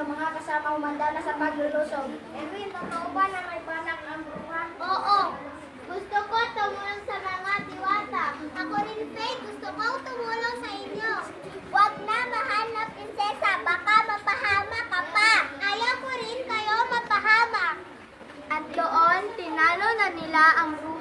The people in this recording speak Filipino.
mga kasama humanda na sa paglulusob. Erwin, totoo ba na may balak ang bruha? Oo. Gusto ko tumulong sa mga diwata. Ako rin, Faye. Gusto ko tumulong sa inyo. Huwag na, mahal na prinsesa. Baka mapahama ka pa. Ayaw ko rin kayo mapahama. At doon, tinalo na nila ang bruha.